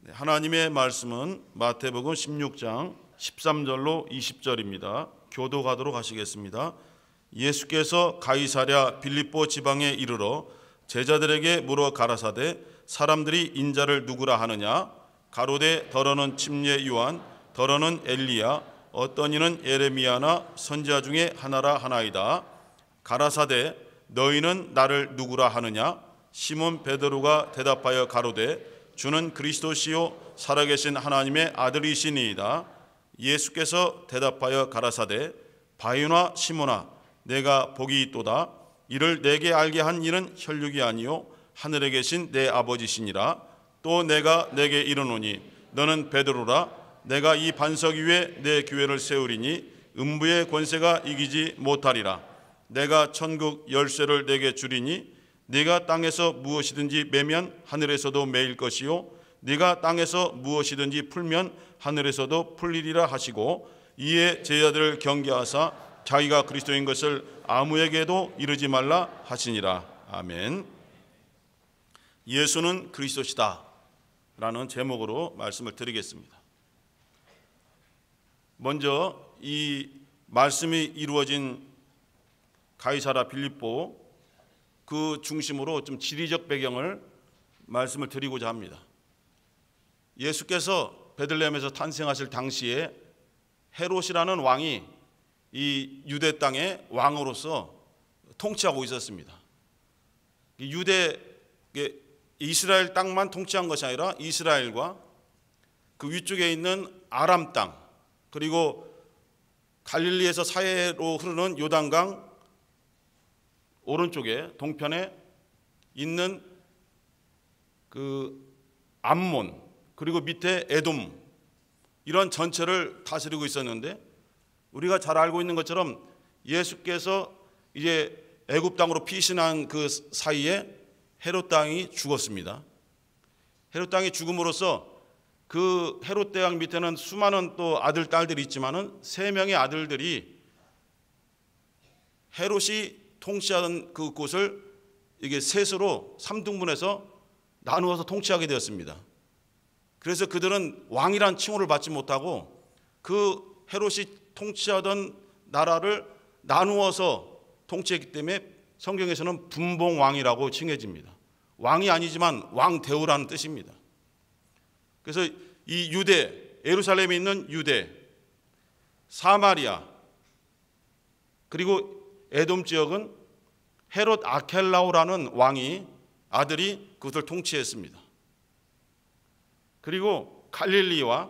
하나님의 말씀은 마태복음 16장 13절로 20절입니다. 교도가도록 하시겠습니다. 예수께서 가이사랴 빌립보 지방에 이르러 제자들에게 물어 가라사대 사람들이 인자를 누구라 하느냐? 가로되 더러는 침례 요한, 더러는 엘리야, 어떤 이는 예레미야나 선지자 중에 하나라 하나이다. 가라사대 너희는 나를 누구라 하느냐? 시몬 베드로가 대답하여 가로되 주는 그리스도시요 살아계신 하나님의 아들이시니이다. 예수께서 대답하여 가라사대 바요나 시몬아 내가 복이 있도다. 이를 내게 알게 한 이는 혈육이 아니요 하늘에 계신 내 아버지시니라. 또 내가 내게 이르노니 너는 베드로라. 내가 이 반석 위에 내 교회를 세우리니 음부의 권세가 이기지 못하리라. 내가 천국 열쇠를 내게 주리니 네가 땅에서 무엇이든지 매면 하늘에서도 매일 것이요 네가 땅에서 무엇이든지 풀면 하늘에서도 풀리리라 하시고 이에 제자들을 경계하사 자기가 그리스도인 것을 아무에게도 이르지 말라 하시니라. 아멘. 예수는 그리스도시다 라는 제목으로 말씀을 드리겠습니다. 먼저 이 말씀이 이루어진 가이사랴 빌립보 그 중심으로 좀 지리적 배경을 말씀을 드리고자 합니다. 예수께서 베들레헴에서 탄생하실 당시에 헤롯이라는 왕이 이 유대 땅의 왕으로서 통치하고 있었습니다. 이스라엘 땅만 통치한 것이 아니라 이스라엘과 그 위쪽에 있는 아람 땅, 그리고 갈릴리에서 사해로 흐르는 요단강 오른쪽에 동편에 있는 그 암몬, 그리고 밑에 에돔, 이런 전체를 다스리고 있었는데 우리가 잘 알고 있는 것처럼 예수께서 이제 애굽 땅으로 피신한 그 사이에 헤롯 땅이 죽었습니다. 헤롯 땅이 죽음으로써 그 헤롯 대왕 밑에는 수많은 또 아들 딸들이 있지만은 3명의 아들들이 헤롯이 통치하던 그 곳을 이게 셋으로 3등분해서 나누어서 통치하게 되었습니다. 그래서 그들은 왕이란 칭호를 받지 못하고 그 헤롯이 통치하던 나라를 나누어서 통치했기 때문에 성경에서는 분봉왕이라고 칭해집니다. 왕이 아니지만 왕대우라는 뜻입니다. 그래서 이 유대, 예루살렘에 있는 유대, 사마리아, 그리고 에돔 지역은 헤롯 아켈라오라는 왕이 아들이 그것을 통치했습니다. 그리고 갈릴리와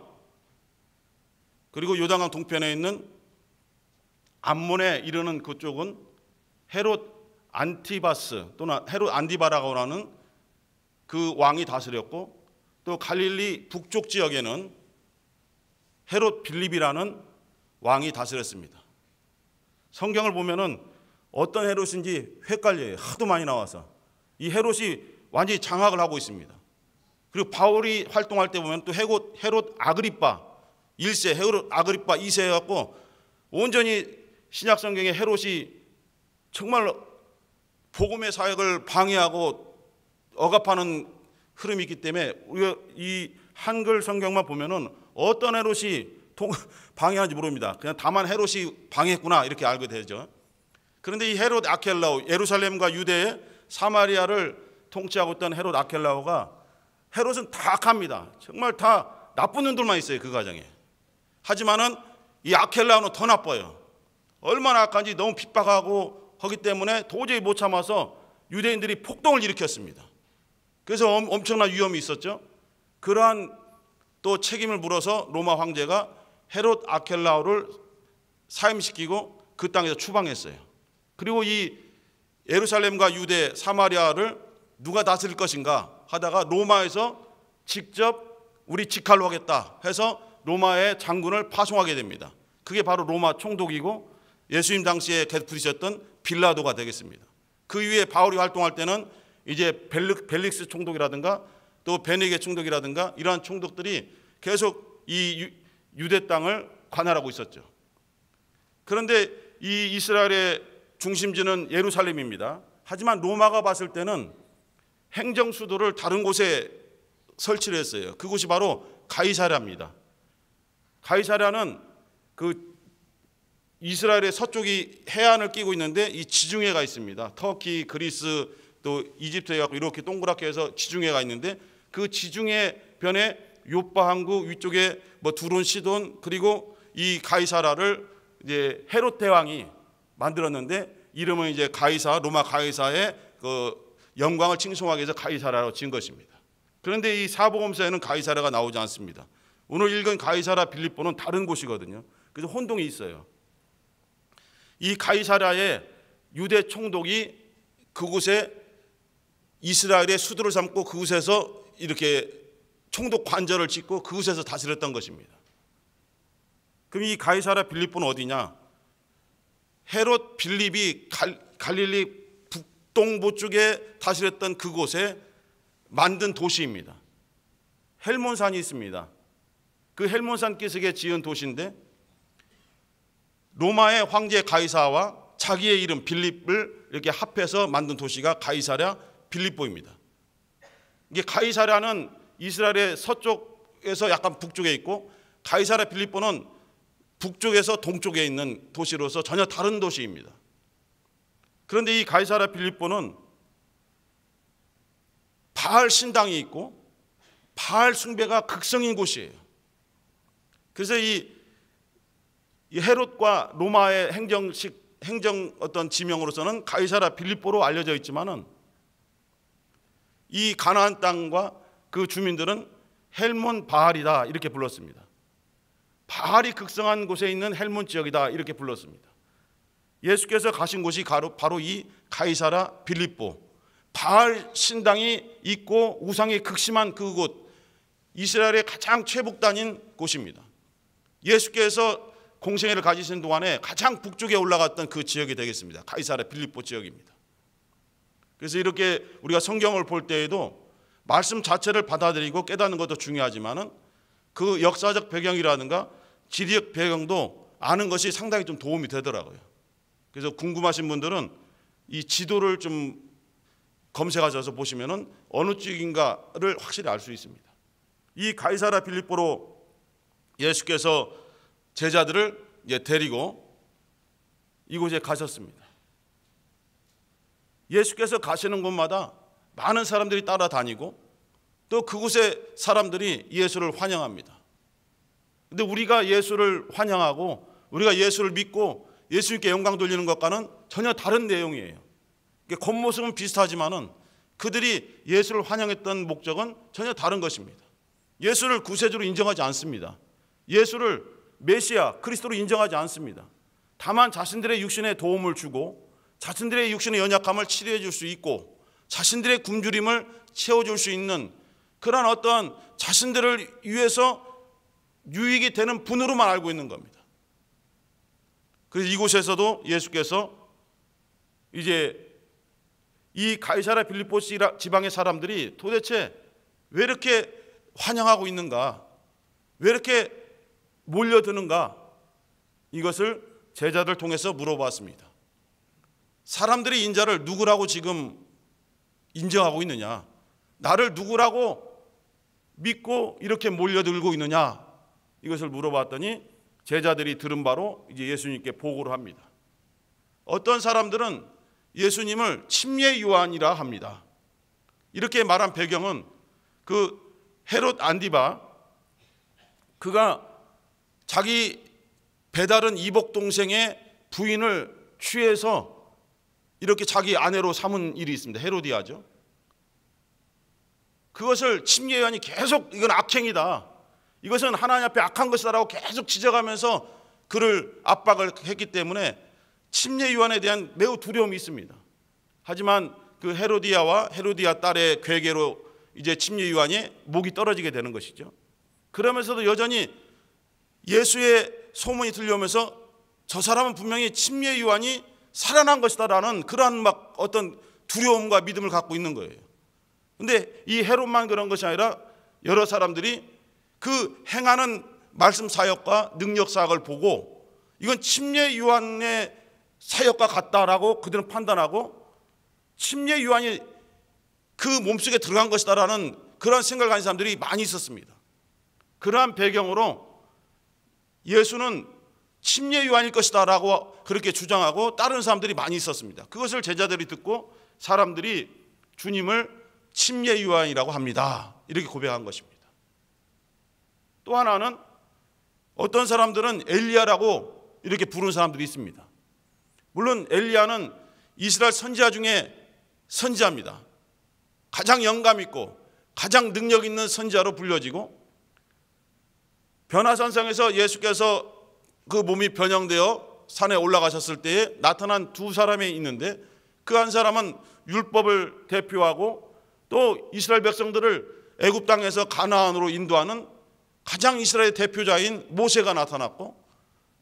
그리고 요단강 동편에 있는 암몬에 이르는 그쪽은 헤롯 안티바스 또는 헤롯 안디바라고 하는 그 왕이 다스렸고, 또 갈릴리 북쪽 지역에는 헤롯 빌립이라는 왕이 다스렸습니다. 성경을 보면은 어떤 헤롯인지 헷갈려요. 하도 많이 나와서. 이 헤롯이 완전히 장악을 하고 있습니다. 그리고 바울이 활동할 때 보면 또 헤롯 아그리파 1세, 헤롯 아그리파 2세 해갖고 온전히 신약 성경에 헤롯이 정말 복음의 사역을 방해하고 억압하는 흐름이 있기 때문에 우리가 이 한글 성경만 보면은 어떤 헤롯이 방해하는지 모릅니다. 그냥 다만 헤롯이 방해했구나 이렇게 알게 되죠. 그런데 이 헤롯 아켈라오, 예루살렘과 유대의 사마리아를 통치하고 있던 헤롯 아켈라오가, 헤롯은 다 악합니다. 정말 다 나쁜 놈들만 있어요, 그 가정에. 하지만은 이 아켈라오는 더 나빠요. 얼마나 악한지 너무 핍박하고 하기 때문에 도저히 못 참아서 유대인들이 폭동을 일으켰습니다. 그래서 엄청난 위험이 있었죠. 그러한 또 책임을 물어서 로마 황제가 헤롯 아켈라오를 사임시키고 그 땅에서 추방했어요. 그리고 이 예루살렘과 유대, 사마리아를 누가 다스릴 것인가 하다가 로마에서 직접 우리 직할로 하겠다 해서 로마의 장군을 파송하게 됩니다. 그게 바로 로마 총독이고 예수님 당시에 계속 부르셨던 빌라도가 되겠습니다. 그 이후에 바울이 활동할 때는 이제 벨릭스 총독이라든가 또 베네게 총독이라든가 이러한 총독들이 계속 이 유대 땅을 관할하고 있었죠. 그런데 이 이스라엘의 중심지는 예루살렘입니다. 하지만 로마가 봤을 때는 행정 수도를 다른 곳에 설치를 했어요. 그곳이 바로 가이사랴입니다. 가이사랴는 그 이스라엘의 서쪽이 해안을 끼고 있는데 이 지중해가 있습니다. 터키, 그리스, 또 이집트에 갖고 이렇게 동그랗게 해서 지중해가 있는데 그 지중해 변에 요파 항구 위쪽에 뭐 두론, 시돈, 그리고 이 가이사라를 이제 헤롯 대왕이 만들었는데 이름은 이제 가이사, 로마 가이사의 그 영광을 칭송하기 위해서 가이사라로 지은 것입니다. 그런데 이 사복음서에는 가이사라가 나오지 않습니다. 오늘 읽은 가이사라 빌립보는 다른 곳이거든요. 그래서 혼동이 있어요. 이 가이사라의 유대 총독이 그곳에 이스라엘의 수도를 삼고 그곳에서 이렇게 총독 관절을 짓고 그곳에서 다스렸던 것입니다. 그럼 이 가이사라 빌립보는 어디냐? 헤롯 빌립이 갈릴리 북동부 쪽에 다스렸던 그곳에 만든 도시입니다. 헬몬산이 있습니다. 그 헬몬산 기슭에 지은 도시인데 로마의 황제 가이사와 자기의 이름 빌립을 이렇게 합해서 만든 도시가 가이사랴 빌립보입니다. 이게 가이사랴는 이스라엘의 서쪽에서 약간 북쪽에 있고 가이사랴 빌립보는 북쪽에서 동쪽에 있는 도시로서 전혀 다른 도시입니다. 그런데 이 가이사랴 빌립보는 바알 신당이 있고 바알 숭배가 극성인 곳이에요. 그래서 이 헤롯과 로마의 행정 어떤 지명으로서는 가이사랴 빌립보로 알려져 있지만은 이 가나안 땅과 그 주민들은 헬몬 바알이다 이렇게 불렀습니다. 바알이 극성한 곳에 있는 헬몬 지역이다 이렇게 불렀습니다. 예수께서 가신 곳이 바로 이 가이사랴 빌립보, 바알 신당이 있고 우상이 극심한 그곳, 이스라엘의 가장 최북단인 곳입니다. 예수께서 공생애를 가지신 동안에 가장 북쪽에 올라갔던 그 지역이 되겠습니다. 가이사랴 빌립보 지역입니다. 그래서 이렇게 우리가 성경을 볼 때에도 말씀 자체를 받아들이고 깨닫는 것도 중요하지만은 그 역사적 배경이라든가 지리적 배경도 아는 것이 상당히 좀 도움이 되더라고요. 그래서 궁금하신 분들은 이 지도를 좀 검색하셔서 보시면은 어느 쪽인가를 확실히 알 수 있습니다. 이 가이사랴 빌립보로 예수께서 제자들을 이제 데리고 이곳에 가셨습니다. 예수께서 가시는 곳마다 많은 사람들이 따라다니고 또 그곳의 사람들이 예수를 환영합니다. 근데 우리가 예수를 환영하고 우리가 예수를 믿고 예수님께 영광 돌리는 것과는 전혀 다른 내용이에요. 겉모습은 비슷하지만은 그들이 예수를 환영했던 목적은 전혀 다른 것입니다. 예수를 구세주로 인정하지 않습니다. 예수를 메시아, 그리스도로 인정하지 않습니다. 다만 자신들의 육신에 도움을 주고 자신들의 육신의 연약함을 치료해 줄 수 있고 자신들의 굶주림을 채워줄 수 있는 그런 어떤 자신들을 위해서 유익이 되는 분으로만 알고 있는 겁니다. 그래서 이곳에서도 예수께서 이제 이 가이사랴 빌립보 지방의 사람들이 도대체 왜 이렇게 환영하고 있는가, 왜 이렇게 몰려드는가, 이것을 제자들 통해서 물어봤습니다. 사람들이 인자를 누구라고 지금 인정하고 있느냐, 나를 누구라고 믿고 이렇게 몰려들고 있느냐, 이것을 물어봤더니 제자들이 들은 바로 이제 예수님께 보고를 합니다. 어떤 사람들은 예수님을 침례 요한이라 합니다. 이렇게 말한 배경은 그 헤롯 안디바, 그가 자기 배다른 이복 동생의 부인을 취해서 이렇게 자기 아내로 삼은 일이 있습니다. 헤로디아죠. 그것을 침례 요한이 계속 이건 악행이다, 이것은 하나님 앞에 악한 것이다라고 계속 지적하면서 그를 압박을 했기 때문에 침례 요한에 대한 매우 두려움이 있습니다. 하지만 그 헤로디아와 헤로디아 딸의 괴계로 이제 침례 요한이 목이 떨어지게 되는 것이죠. 그러면서도 여전히 예수의 소문이 들려오면서 저 사람은 분명히 침례 요한이 살아난 것이다라는 그러한 막 어떤 두려움과 믿음을 갖고 있는 거예요. 근데 이 헤롯만 그런 것이 아니라 여러 사람들이 그 행하는 말씀 사역과 능력 사역을 보고 이건 침례 요한의 사역과 같다라고 그들은 판단하고 침례 요한이 그 몸속에 들어간 것이다라는 그런 생각을 가진 사람들이 많이 있었습니다. 그러한 배경으로 예수는 침례 요한일 것이다 라고 그렇게 주장하고 따르는 사람들이 많이 있었습니다. 그것을 제자들이 듣고 사람들이 주님을 침례 요한이라고 합니다, 이렇게 고백한 것입니다. 또 하나는 어떤 사람들은 엘리야라고 이렇게 부르는 사람들이 있습니다. 물론 엘리야는 이스라엘 선지자 중에 선지자입니다. 가장 영감 있고 가장 능력 있는 선지자로 불려지고, 변화산상에서 예수께서 그 몸이 변형되어 산에 올라가셨을 때에 나타난 두 사람이 있는데, 그 한 사람은 율법을 대표하고 또 이스라엘 백성들을 애굽 땅에서 가나안으로 인도하는 가장 이스라엘 대표자인 모세가 나타났고,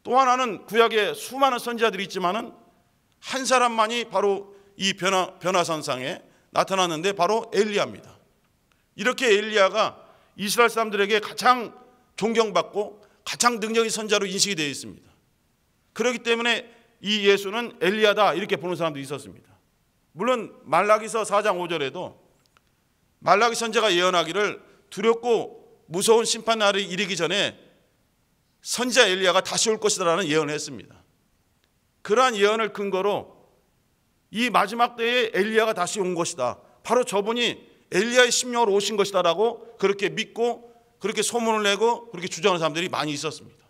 또 하나는 구약에 수많은 선지자들이 있지만은 한 사람만이 바로 이 변화산상에 나타났는데 바로 엘리야입니다. 이렇게 엘리야가 이스라엘 사람들에게 가장 존경받고 가장 능력이 선지자로 인식이 되어 있습니다. 그렇기 때문에 이 예수는 엘리야다 이렇게 보는 사람도 있었습니다. 물론 말라기서 4장 5절에도 말라기 선지자가 예언하기를 두렵고 무서운 심판날이 이르기 전에 선지자 엘리야가 다시 올 것이다라는 예언을 했습니다. 그러한 예언을 근거로 이 마지막 때에 엘리야가 다시 온 것이다, 바로 저분이 엘리야의 심령으로 오신 것이다 라고 그렇게 믿고 그렇게 소문을 내고 그렇게 주장하는 사람들이 많이 있었습니다.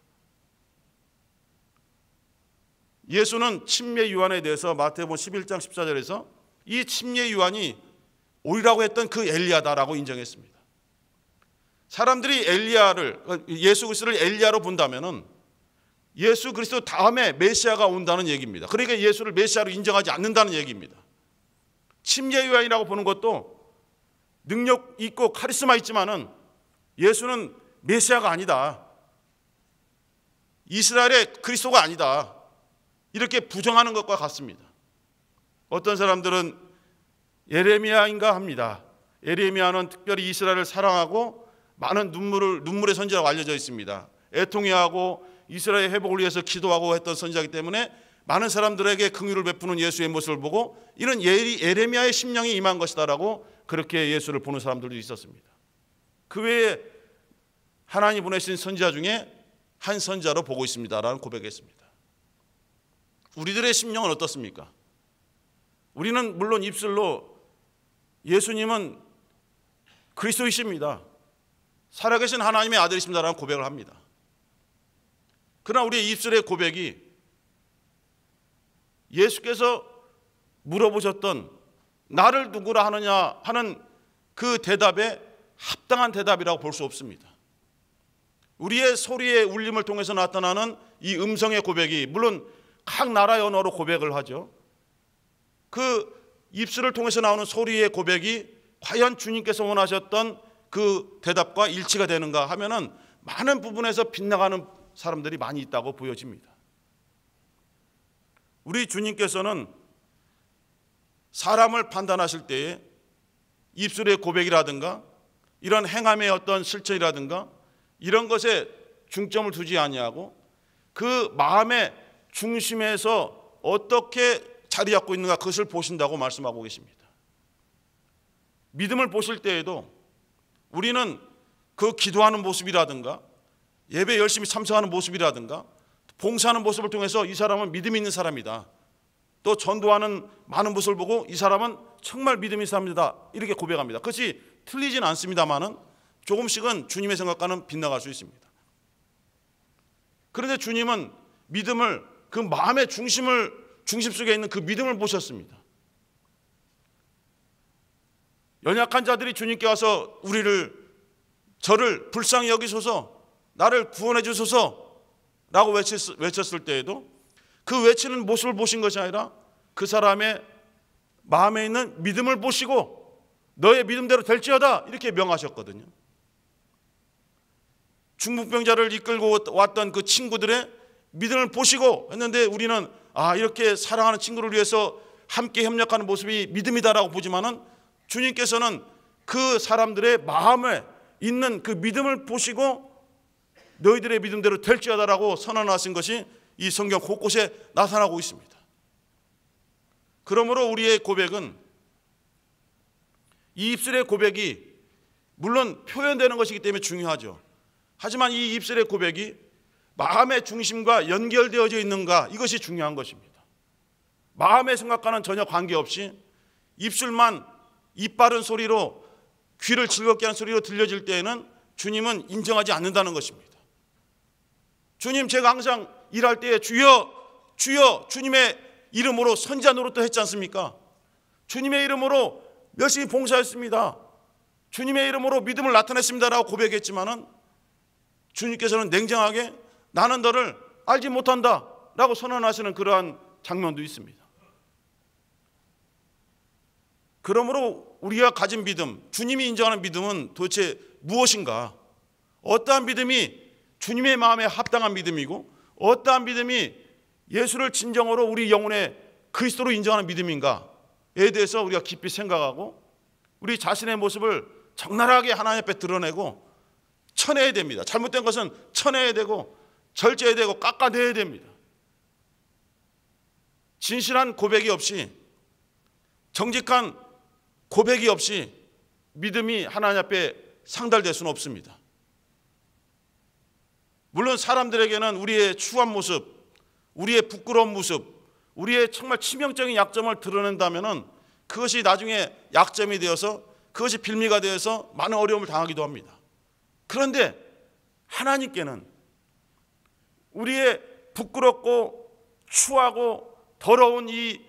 예수는 침례 요한에 대해서 마태복음 11장 14절에서 이 침례 요한이 오리라고 했던 그 엘리야다라고 인정했습니다. 사람들이 예수 그리스도를 엘리야로 본다면은 예수 그리스도 다음에 메시아가 온다는 얘기입니다. 그러니까 예수를 메시아로 인정하지 않는다는 얘기입니다. 침례 요한이라고 보는 것도 능력 있고 카리스마 있지만은 예수는 메시아가 아니다, 이스라엘의 그리스도가 아니다, 이렇게 부정하는 것과 같습니다. 어떤 사람들은 예레미야인가 합니다. 예레미야는 특별히 이스라엘을 사랑하고 많은 눈물의 선지자라고 알려져 있습니다. 애통해하고 이스라엘 회복을 위해서 기도하고 했던 선지자이기 때문에 많은 사람들에게 긍휼을 베푸는 예수의 모습을 보고 이런 예레미야의 심령이 임한 것이다라고 그렇게 예수를 보는 사람들도 있었습니다. 그 외에 하나님 보내신 선지자 중에 한 선지자로 보고 있습니다라는 고백했습니다. 우리들의 심령은 어떻습니까? 우리는 물론 입술로 예수님은 그리스도이십니다, 살아계신 하나님의 아들이십니다라는 고백을 합니다. 그러나 우리의 입술의 고백이 예수께서 물어보셨던 나를 누구라 하느냐 하는 그 대답에 합당한 대답이라고 볼 수 없습니다. 우리의 소리의 울림을 통해서 나타나는 이 음성의 고백이, 물론 각 나라의 언어로 고백을 하죠. 그 입술을 통해서 나오는 소리의 고백이 과연 주님께서 원하셨던 그 대답과 일치가 되는가 하면은 많은 부분에서 빗나가는 사람들이 많이 있다고 보여집니다. 우리 주님께서는 사람을 판단하실 때에 입술의 고백이라든가 이런 행함의 어떤 실천이라든가 이런 것에 중점을 두지 아니하고 그 마음의 중심에서 어떻게 자리 잡고 있는가, 그것을 보신다고 말씀하고 계십니다. 믿음을 보실 때에도 우리는 그 기도하는 모습이라든가 예배 열심히 참석하는 모습이라든가 봉사하는 모습을 통해서 이 사람은 믿음이 있는 사람이다, 또 전도하는 많은 모습을 보고 이 사람은 정말 믿음이 있는 사람이다, 이렇게 고백합니다. 그것이 틀리진 않습니다만은 조금씩은 주님의 생각과는 빗나갈 수 있습니다. 그런데 주님은 믿음을, 그 마음의 중심 속에 있는 그 믿음을 보셨습니다. 연약한 자들이 주님께 와서 저를 불쌍히 여기소서, 나를 구원해 주소서 라고 외쳤을 때에도 그 외치는 모습을 보신 것이 아니라 그 사람의 마음에 있는 믿음을 보시고 너의 믿음대로 될지어다 이렇게 명하셨거든요. 중풍병자를 이끌고 왔던 그 친구들의 믿음을 보시고 했는데 우리는 이렇게 사랑하는 친구를 위해서 함께 협력하는 모습이 믿음이다라고 보지만은 주님께서는 그 사람들의 마음에 있는 그 믿음을 보시고 너희들의 믿음대로 될지어다라고 선언하신 것이 이 성경 곳곳에 나타나고 있습니다. 그러므로 우리의 고백은, 이 입술의 고백이 물론 표현되는 것이기 때문에 중요하죠. 하지만 이 입술의 고백이 마음의 중심과 연결되어져 있는가, 이것이 중요한 것입니다. 마음의 생각과는 전혀 관계없이 입술만 이빠른 소리로, 귀를 즐겁게 하는 소리로 들려질 때에는 주님은 인정하지 않는다는 것입니다. 주님, 제가 항상 일할 때에 주여 주여 주님의 이름으로 선지자 노릇도 했지 않습니까? 주님의 이름으로 열심히 봉사했습니다. 주님의 이름으로 믿음을 나타냈습니다라고 고백했지만은 주님께서는 냉정하게 나는 너를 알지 못한다 라고 선언하시는 그러한 장면도 있습니다. 그러므로 우리가 가진 믿음, 주님이 인정하는 믿음은 도대체 무엇인가? 어떠한 믿음이 주님의 마음에 합당한 믿음이고 어떠한 믿음이 예수를 진정으로 우리 영혼의 그리스도로 인정하는 믿음인가에 대해서 우리가 깊이 생각하고 우리 자신의 모습을 적나라하게 하나님 앞에 드러내고 쳐내야 됩니다. 잘못된 것은 쳐내야 되고 절제해야 되고 깎아내야 됩니다. 진실한 고백이 없이, 정직한 고백이 없이 믿음이 하나님 앞에 상달될 수는 없습니다. 물론 사람들에게는 우리의 추한 모습, 우리의 부끄러운 모습, 우리의 정말 치명적인 약점을 드러낸다면 그것이 나중에 약점이 되어서 그것이 빌미가 되어서 많은 어려움을 당하기도 합니다. 그런데 하나님께는 우리의 부끄럽고 추하고 더러운 이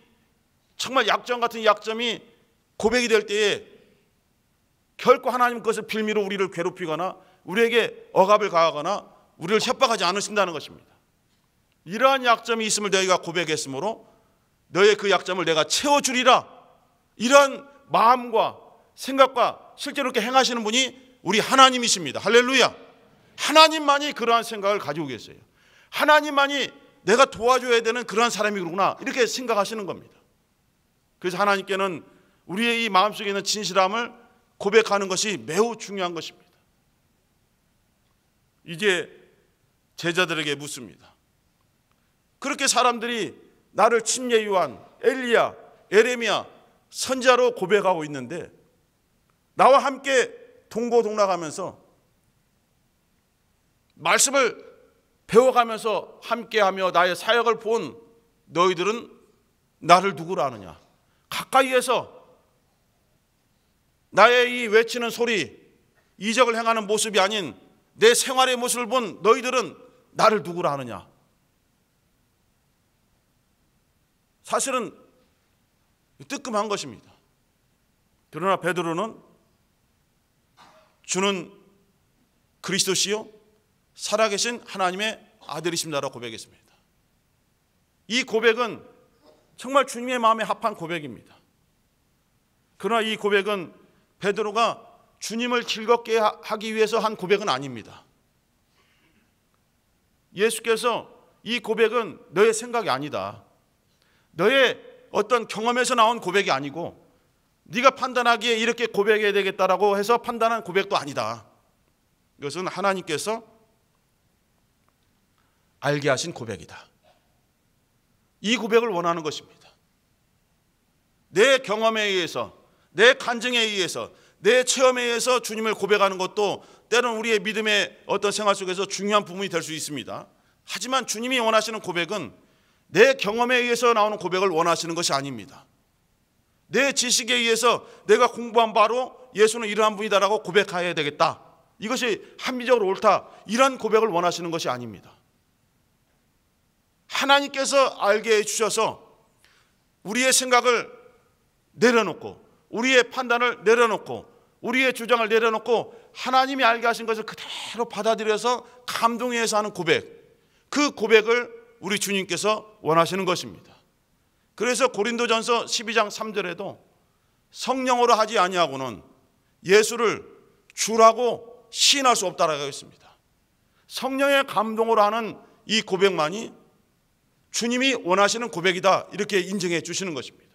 정말 약점 같은 약점이 고백이 될 때에 결코 하나님 그것을 빌미로 우리를 괴롭히거나 우리에게 억압을 가하거나 우리를 협박하지 않으신다는 것입니다. 이러한 약점이 있음을 너희가 고백했으므로 너의 그 약점을 내가 채워주리라. 이러한 마음과 생각과 실제로 이렇게 행하시는 분이 우리 하나님이십니다. 할렐루야. 하나님만이 그러한 생각을 가지고 계세요. 하나님만이 내가 도와줘야 되는 그러한 사람이구나 이렇게 생각하시는 겁니다. 그래서 하나님께는 우리의 이 마음속에 있는 진실함을 고백하는 것이 매우 중요한 것입니다. 이제 제자들에게 묻습니다. 그렇게 사람들이 나를 침례 요한, 엘리야, 에레미야 선지자로 고백하고 있는데 나와 함께 동고동락하면서 말씀을 배워가면서 함께하며 나의 사역을 본 너희들은 나를 누구로 아느냐? 가까이에서 나의 이 외치는 소리, 이적을 행하는 모습이 아닌 내 생활의 모습을 본 너희들은 나를 누구로 아느냐? 사실은 뜨끔한 것입니다. 그러나 베드로는 주는 그리스도시요 살아계신 하나님의 아들이십니다라고 고백했습니다. 이 고백은 정말 주님의 마음에 합한 고백입니다. 그러나 이 고백은 베드로가 주님을 즐겁게 하기 위해서 한 고백은 아닙니다. 예수께서 이 고백은 너의 생각이 아니다. 너의 어떤 경험에서 나온 고백이 아니고 네가 판단하기에 이렇게 고백해야 되겠다라고 해서 판단한 고백도 아니다. 이것은 하나님께서 알게 하신 고백이다. 이 고백을 원하는 것입니다. 내 경험에 의해서, 내 간증에 의해서, 내 체험에 의해서 주님을 고백하는 것도 때로는 우리의 믿음의 어떤 생활 속에서 중요한 부분이 될 수 있습니다. 하지만 주님이 원하시는 고백은 내 경험에 의해서 나오는 고백을 원하시는 것이 아닙니다. 내 지식에 의해서 내가 공부한 바로 예수는 이러한 분이다라고 고백해야 되겠다. 이것이 합리적으로 옳다. 이런 고백을 원하시는 것이 아닙니다. 하나님께서 알게 해주셔서 우리의 생각을 내려놓고 우리의 판단을 내려놓고 우리의 주장을 내려놓고 하나님이 알게 하신 것을 그대로 받아들여서 감동해서 하는 고백, 그 고백을 우리 주님께서 원하시는 것입니다. 그래서 고린도전서 12장 3절에도 성령으로 하지 아니하고는 예수를 주라고 시인할 수 없다라고 했습니다. 성령의 감동으로 하는 이 고백만이 주님이 원하시는 고백이다 이렇게 인정해 주시는 것입니다.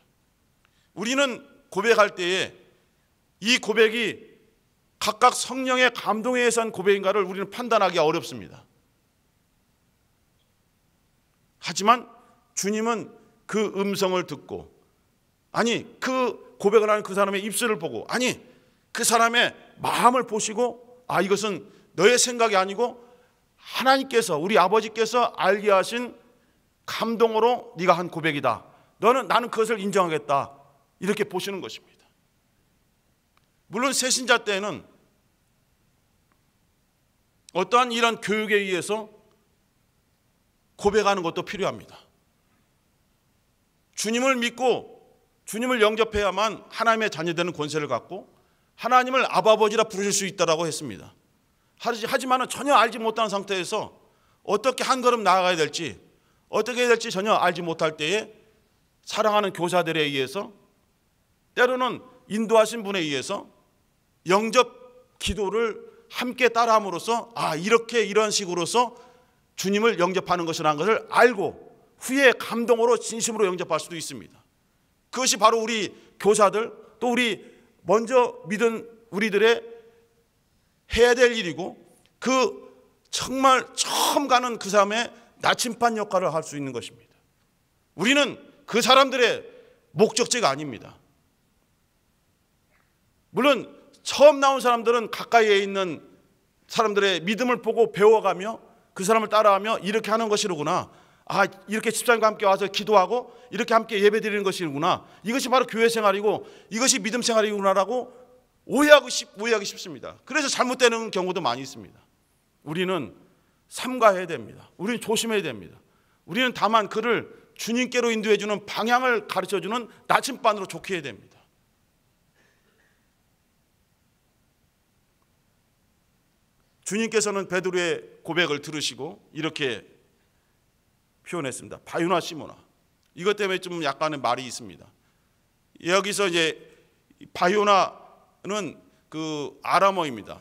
우리는 고백할 때에 이 고백이 각각 성령의 감동에 의해서 한 고백인가를 우리는 판단하기가 어렵습니다. 하지만 주님은 그 음성을 듣고, 아니 그 고백을 하는 그 사람의 입술을 보고, 아니 그 사람의 마음을 보시고 이것은 너의 생각이 아니고 하나님께서, 우리 아버지께서 알게 하신 감동으로 네가 한 고백이다. 나는 그것을 인정하겠다. 이렇게 보시는 것입니다. 물론 새신자 때는 어떠한 이런 교육에 의해서 고백하는 것도 필요합니다. 주님을 믿고 주님을 영접해야만 하나님의 자녀되는 권세를 갖고 하나님을 아버지라 부르실 수 있다고 했습니다. 하지만 전혀 알지 못하는 상태에서 어떻게 한 걸음 나아가야 될지, 어떻게 해야 될지 전혀 알지 못할 때에 사랑하는 교사들에 의해서, 때로는 인도하신 분에 의해서 영접 기도를 함께 따라함으로써 이렇게 이런 식으로서 주님을 영접하는 것이라는 것을 알고 후에 감동으로 진심으로 영접할 수도 있습니다. 그것이 바로 우리 교사들, 또 우리 먼저 믿은 우리들의 해야 될 일이고, 그 정말 처음 가는 그 사람의 나침반 역할을 할 수 있는 것입니다. 우리는 그 사람들의 목적지가 아닙니다. 물론 처음 나온 사람들은 가까이에 있는 사람들의 믿음을 보고 배워가며 그 사람을 따라하며 이렇게 하는 것이로구나, 이렇게 집사님과 함께 와서 기도하고 이렇게 함께 예배드리는 것이구나, 이것이 바로 교회 생활이고 이것이 믿음 생활이구나라고 오해하기 쉽습니다. 그래서 잘못되는 경우도 많이 있습니다. 우리는 삼가해야 됩니다. 우리는 조심해야 됩니다. 우리는 다만 그를 주님께로 인도해주는 방향을 가르쳐주는 나침반으로 좋게 해야 됩니다. 주님께서는 베드로의 고백을 들으시고 이렇게 표현했습니다. 바유나 시모나. 이것 때문에 좀 약간의 말이 있습니다. 여기서 이제 바유나는 그 아람어입니다.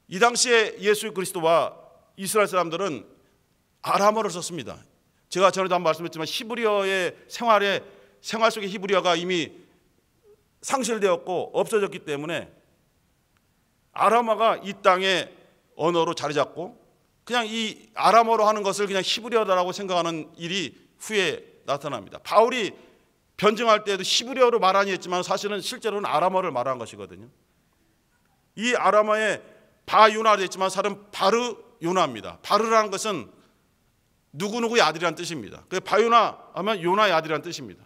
이 당시에 예수 그리스도와 이스라엘 사람들은 아람어를 썼습니다. 제가 전에도 한번 말씀했지만 히브리어의 생활 속의 히브리어가 이미 상실되었고 없어졌기 때문에 아람어가 이 땅의 언어로 자리 잡고 그냥 이 아람어로 하는 것을 그냥 히브리어라고 생각하는 일이 후에 나타납니다. 바울이 변증할 때도 히브리어로 말하니 했지만 사실은 실제로는 아람어를 말한 것이거든요. 이 아람어에 바유나도 했지만 사실은 바르요나입니다. 바르라는 것은 누구누구의 아들이라는 뜻입니다. 바유나 하면 요나의 아들이라는 뜻입니다.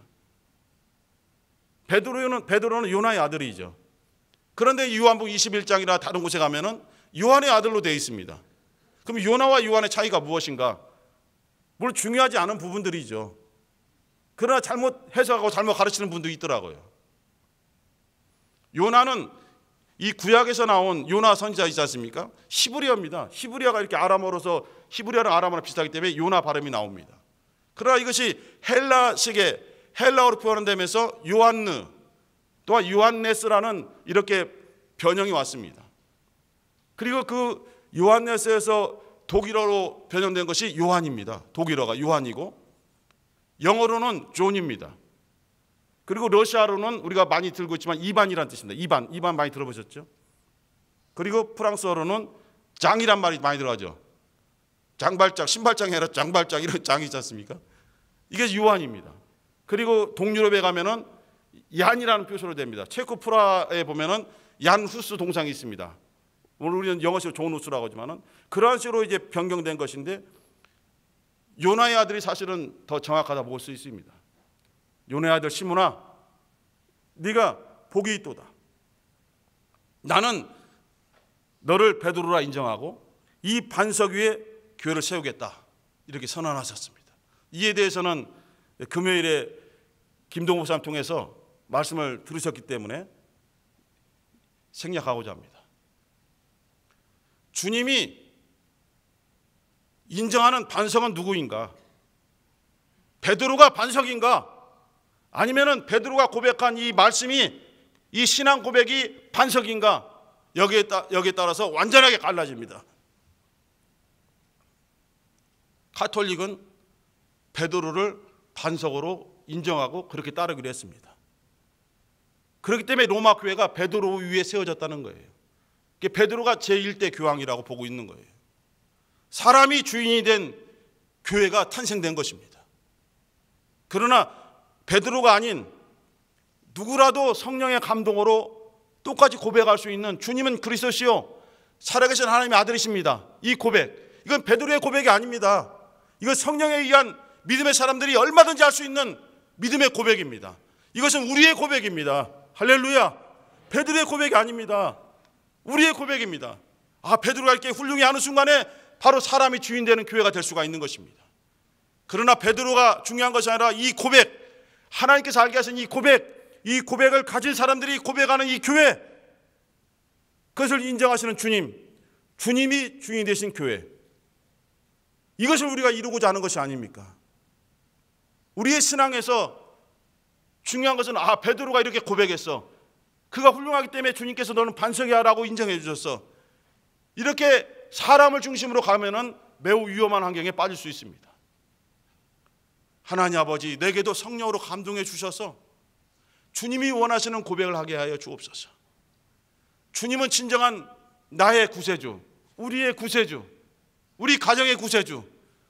베드로는 요나의 아들이죠. 그런데 요한복음 21장이나 다른 곳에 가면은 요한의 아들로 되어 있습니다. 그럼 요나와 요한의 차이가 무엇인가? 물론 중요하지 않은 부분들이죠. 그러나 잘못 해석하고 잘못 가르치는 분도 있더라고요. 요나는 이 구약에서 나온 요나 선지자 있지 않습니까? 히브리어입니다. 히브리어가 이렇게 아람어로서 히브리어랑 아람어랑 비슷하기 때문에 요나 발음이 나옵니다. 그러나 이것이 헬라식의 헬라어로 표현되면서 요한느 또한 요한네스라는 이렇게 변형이 왔습니다. 그리고 그 요한네스에서 독일어로 변형된 것이 요한입니다. 독일어가 요한이고 영어로는 존입니다. 그리고 러시아로는 우리가 많이 들고 있지만 이반이라는 뜻입니다. 이반 많이 들어보셨죠? 그리고 프랑스어로는 장이란 말이 많이 들어가죠. 장발장, 신발장이 아니라 장발장 이런 장이 있지 않습니까? 이게 요한입니다. 그리고 동유럽에 가면은 얀이라는 표시로 됩니다. 체코 프라하에 보면은 얀 후스 동상이 있습니다. 우리는 영어식으로 존 후스라고 하지만은 그러한 식으로 이제 변경된 것인데 요나의 아들이 사실은 더 정확하다 볼 수 있습니다. 요나의 아들 시므나, 네가 복이 있도다. 나는 너를 베드로라 인정하고 이 반석 위에 교회를 세우겠다. 이렇게 선언하셨습니다. 이에 대해서는 금요일에 김동호 목사님 통해서 말씀을 들으셨기 때문에 생략하고자 합니다. 주님이 인정하는 반석은 누구인가? 베드로가 반석인가? 아니면은 베드로가 고백한 이 말씀이 이 신앙 고백이 반석인가? 여기에 따라서 완전하게 갈라집니다. 가톨릭은 베드로를 반석으로 인정하고 그렇게 따르기로 했습니다. 그렇기 때문에 로마 교회가 베드로 위에 세워졌다는 거예요. 베드로가 제1대 교황이라고 보고 있는 거예요. 사람이 주인이 된 교회가 탄생된 것입니다. 그러나 베드로가 아닌 누구라도 성령의 감동으로 똑같이 고백할 수 있는 주님은 그리스도시요 살아계신 하나님의 아들이십니다. 이 고백, 이건 베드로의 고백이 아닙니다. 이건 성령에 의한 믿음의 사람들이 얼마든지 할 수 있는 믿음의 고백입니다. 이것은 우리의 고백입니다. 할렐루야. 베드로의 고백이 아닙니다. 우리의 고백입니다. 베드로가 이렇게 훌륭히 하는 순간에 바로 사람이 주인 되는 교회가 될 수가 있는 것입니다. 그러나 베드로가 중요한 것이 아니라 이 고백, 하나님께서 알게 하신 이 고백을 가진 사람들이 고백하는 이 교회, 그것을 인정하시는 주님이 주인이 되신 교회, 이것을 우리가 이루고자 하는 것이 아닙니까? 우리의 신앙에서 중요한 것은 베드로가 이렇게 고백했어, 그가 훌륭하기 때문에 주님께서 너는 반석이야 라고 인정해 주셨어. 이렇게 사람을 중심으로 가면은 매우 위험한 환경에 빠질 수 있습니다. 하나님 아버지, 내게도 성령으로 감동해 주셔서 주님이 원하시는 고백을 하게 하여 주옵소서. 주님은 진정한 나의 구세주, 우리의 구세주, 우리 가정의 구세주,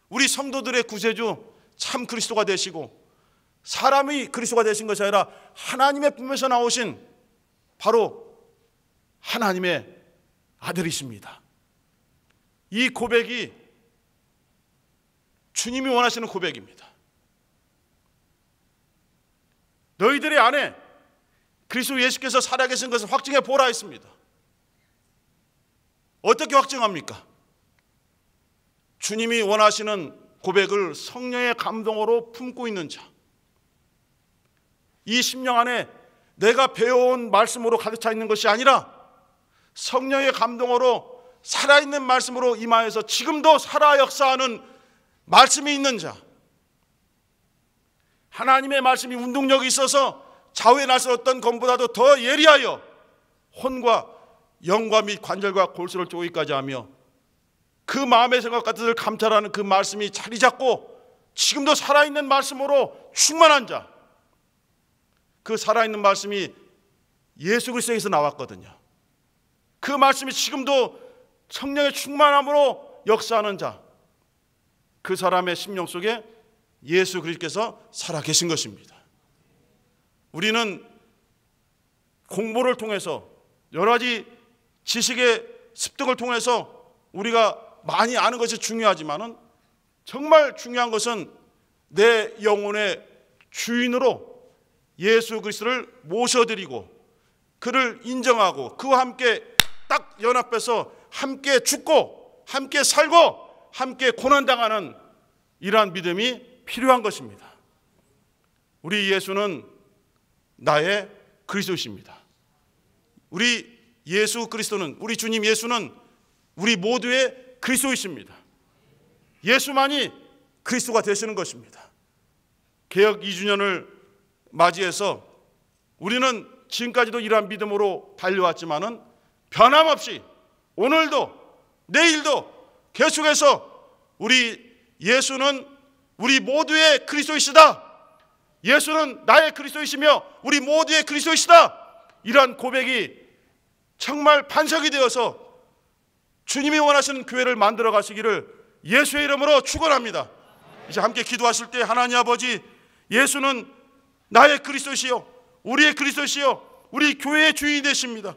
우리 성도들의 구세주, 참 그리스도가 되시고, 사람이 그리스도가 되신 것이 아니라 하나님의 품에서 나오신 바로 하나님의 아들이십니다. 이 고백이 주님이 원하시는 고백입니다. 너희들의 안에 그리스도 예수께서 살아계신 것을 확증해 보라 했습니다. 어떻게 확증합니까? 주님이 원하시는 고백을 성령의 감동으로 품고 있는 자, 이 심령 안에 내가 배워온 말씀으로 가득 차 있는 것이 아니라 성령의 감동으로 살아있는 말씀으로 임하여서 지금도 살아 역사하는 말씀이 있는 자, 하나님의 말씀이 운동력이 있어서 좌우에 나서 어떤 검보다도 더 예리하여 혼과 영과 및 관절과 골수를 쪼기까지 하며 그 마음의 생각과 뜻을 감찰하는 그 말씀이 자리 잡고 지금도 살아있는 말씀으로 충만한 자, 그 살아있는 말씀이 예수 그리스도에서 나왔거든요. 그 말씀이 지금도 성령의 충만함으로 역사하는 자, 그 사람의 심령 속에 예수 그리스도께서 살아계신 것입니다. 우리는 공부를 통해서 여러 가지 지식의 습득을 통해서 우리가 많이 아는 것이 중요하지만은 정말 중요한 것은 내 영혼의 주인으로 예수 그리스도를 모셔드리고 그를 인정하고 그와 함께 딱 연합해서 함께 죽고 함께 살고 함께 고난당하는 이러한 믿음이 필요한 것입니다. 우리 예수는 나의 그리스도이십니다. 우리 예수 그리스도는, 우리 주님 예수는 우리 모두의 그리스도이십니다. 예수만이 그리스도가 되시는 것입니다. 개역 2주년을 맞이해서 우리는 지금까지도 이러한 믿음으로 달려왔지만은 변함없이 오늘도 내일도 계속해서 우리 예수는 우리 모두의 그리스도이시다, 예수는 나의 그리스도이시며 우리 모두의 그리스도이시다, 이러한 고백이 정말 반석이 되어서 주님이 원하시는 교회를 만들어 가시기를 예수의 이름으로 축원합니다. 이제 함께 기도하실 때 하나님 아버지, 예수는 나의 그리스도시요 우리의 그리스도시요 우리 교회의 주인이 되십니다.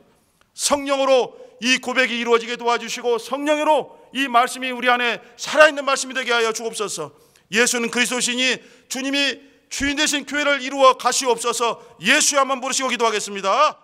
성령으로 이 고백이 이루어지게 도와주시고 성령으로 이 말씀이 우리 안에 살아있는 말씀이 되게 하여 주옵소서. 예수는 그리스도시니 주님이 주인 되신 교회를 이루어 가시옵소서. 예수의 한번 부르시고 기도하겠습니다.